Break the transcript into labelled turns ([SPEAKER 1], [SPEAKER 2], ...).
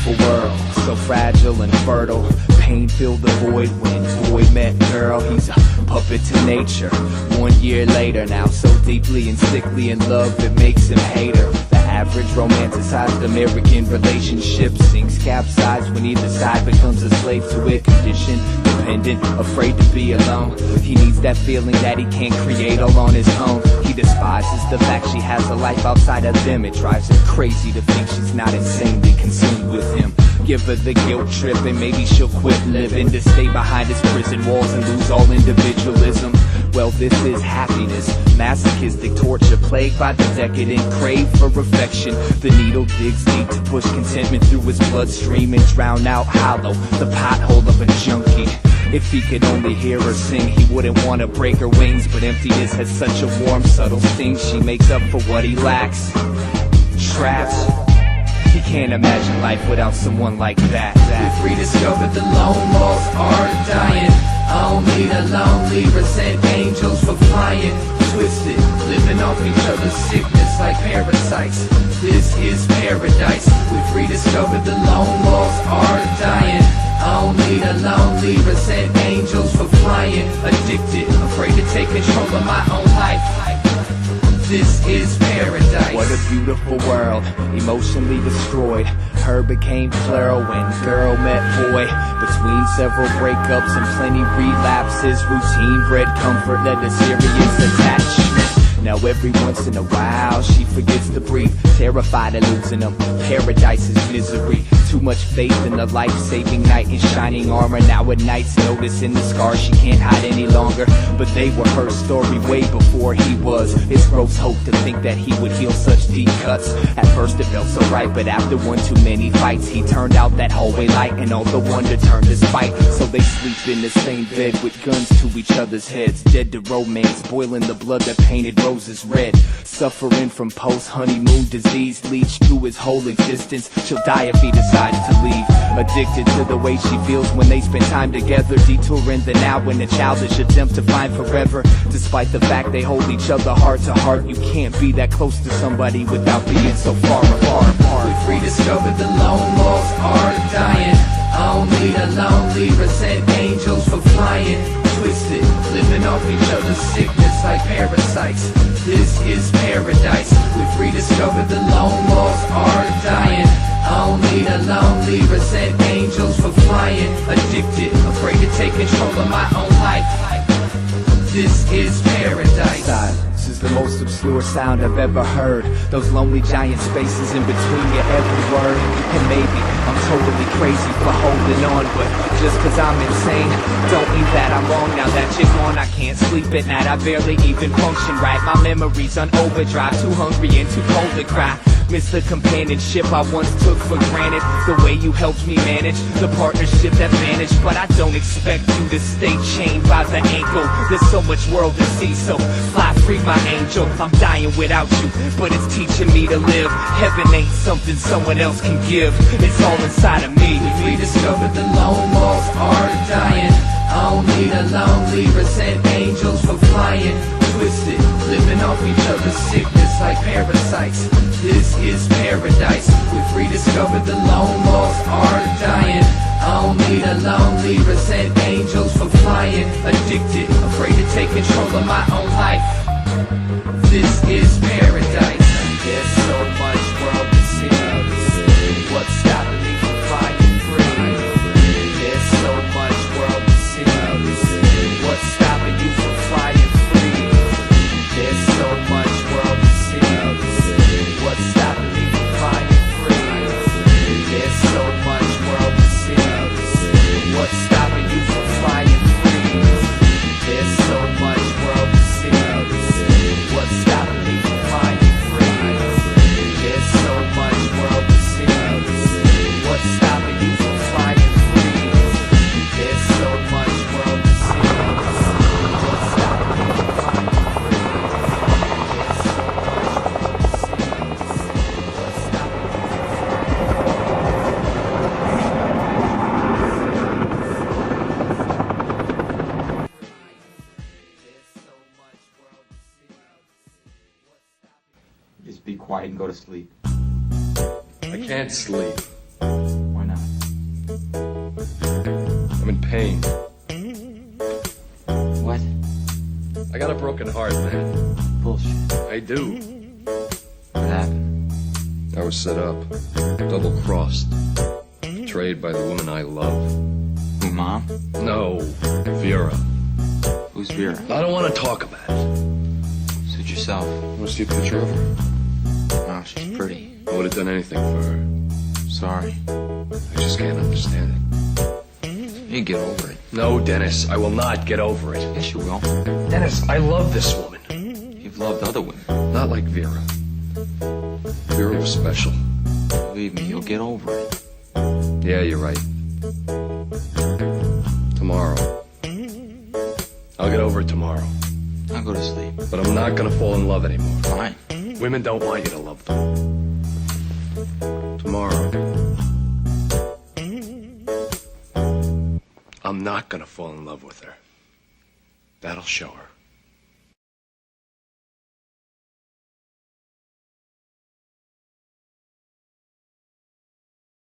[SPEAKER 1] beautiful world, so fragile and fertile. Pain filled the void when boy met girl. He's a puppet to nature. 1 year later now, so deeply and sickly in love it makes him hate her. The average romanticized American relationship sinks, capsized when either side becomes a slave to it. Conditioned, dependent, afraid to be alone. He needs that feeling that he can't create all on his own. He despises the fact she has a life outside of them. It drives her crazy to think she's not insanely consumed with him. Give her the guilt trip and maybe she'll quit living, to stay behind his prison walls and lose all individualism. Well, this is happiness, masochistic torture, plagued by the decadent crave for affection. The needle digs deep to push contentment through his bloodstream and drown out hollow, the pothole of a junkie. If he could only hear her sing, he wouldn't want to break her wings. But emptiness has such a warm, subtle sting. She makes up for what he lacks. Trapped, he can't imagine life without someone like that.
[SPEAKER 2] We've rediscovered the lone wolves are dying. Only the lonely resent angels for flying. Twisted, living off each other's sickness like parasites. This is paradise. We've rediscovered the lone wolves are dying. Only the lonely resent angels for flying. Addicted, afraid to take control of my own life. This is paradise.
[SPEAKER 1] What a beautiful world, emotionally destroyed. Her became plural when girl met boy. Between several breakups and plenty relapses, routine bred comfort led to serious attachment. Now every once in a while she forgets to breathe, terrified of losing them. Paradise is misery. Too much faith in the life-saving knight in shining armor. Now at night's noticing the scars she can't hide any longer. But they were her story way before he was. It's gross hope to think that he would heal such deep cuts. At first it felt so right, but after one too many fights, he turned out that hallway light and all the wonder turned to spite. So they sleep in the same bed with guns to each other's heads. Dead to romance, boiling the blood that painted roses red. Suffering from post-honeymoon disease, leech through his whole existence. She'll die if he decides to leave. Addicted to the way she feels when they spend time together, detouring the now in a childish attempt to find forever. Despite the fact they hold each other heart to heart, you can't be that close to somebody without being so far apart.
[SPEAKER 2] We've rediscovered the lone wolves are dying. Only the lonely resent angels for flying. Twisted, living off each other's sickness like parasites. This is paradise. We've rediscovered the lone wolves are dying. Only the lonely resent angels for flying. Addicted, afraid to take control of my own life. This is paradise.
[SPEAKER 1] This is the most obscure sound I've ever heard. Those lonely giant spaces in between your every word. And maybe I'm totally crazy for holding on, but just cause I'm insane don't mean that I'm wrong. Now that you're gone, I can't sleep at night. I barely even function right. My memories on overdrive, too hungry and too cold to cry. Miss the companionship I once took for granted. The way you helped me manage the partnership that vanished. But I don't expect you to stay chained by the ankle. There's so much world to see, so fly free my angel. I'm dying without you, but it's teaching me to live. Heaven ain't something someone else can give. It's all inside of me.
[SPEAKER 2] We've rediscovered the lone wolves are dying. Only the lonely resent angels for flying. Twisted, living off each other's sickness like parasites. This is paradise. We've rediscovered the lone wolves are dying. Only the lonely resent angels for flying. Addicted, afraid to take control of my own life. This is paradise.
[SPEAKER 1] There's so much world to see. What's stopping me from flying free? There's so much world to see. What's stopping you from flying free? There's so much world to see. What's stopping me from flying free? There's so much world to see. What's stopping you from flying free? There's so much world to see. What's stopping me from flying free? There's so much world to see. What's stopping you from flying free? There's so much world to see. What's stopping you from flying
[SPEAKER 3] Just be quiet and go to sleep.
[SPEAKER 4] I can't sleep.
[SPEAKER 3] Why I'm in pain.
[SPEAKER 4] What?
[SPEAKER 3] I got a broken heart, man.
[SPEAKER 4] Bullshit.
[SPEAKER 3] I do.
[SPEAKER 4] What happened?
[SPEAKER 3] I was set up. Double-crossed. Betrayed by the woman I love.
[SPEAKER 4] Who, Mom?
[SPEAKER 3] No, Vera.
[SPEAKER 4] Who's Vera?
[SPEAKER 3] I don't want to talk about it.
[SPEAKER 4] Suit yourself.
[SPEAKER 3] Want to see a picture of her?
[SPEAKER 4] Oh, she's pretty.
[SPEAKER 3] I would have done anything for her.
[SPEAKER 4] Sorry.
[SPEAKER 3] I just can't understand it.
[SPEAKER 4] You get over it.
[SPEAKER 3] No, Dennis, I will not get over it.
[SPEAKER 4] Yes, you will.
[SPEAKER 3] Dennis, I love this woman.
[SPEAKER 4] You've loved other women.
[SPEAKER 3] Not like Vera. Vera was special.
[SPEAKER 4] Believe me, you'll get over it.
[SPEAKER 3] Yeah, you're right. Tomorrow. I'll get over it tomorrow.
[SPEAKER 4] I'll go to sleep.
[SPEAKER 3] But I'm not gonna fall in love anymore.
[SPEAKER 4] Fine.
[SPEAKER 3] Women don't want you to love them. Tomorrow. I'm not gonna fall in love with her. That'll show her.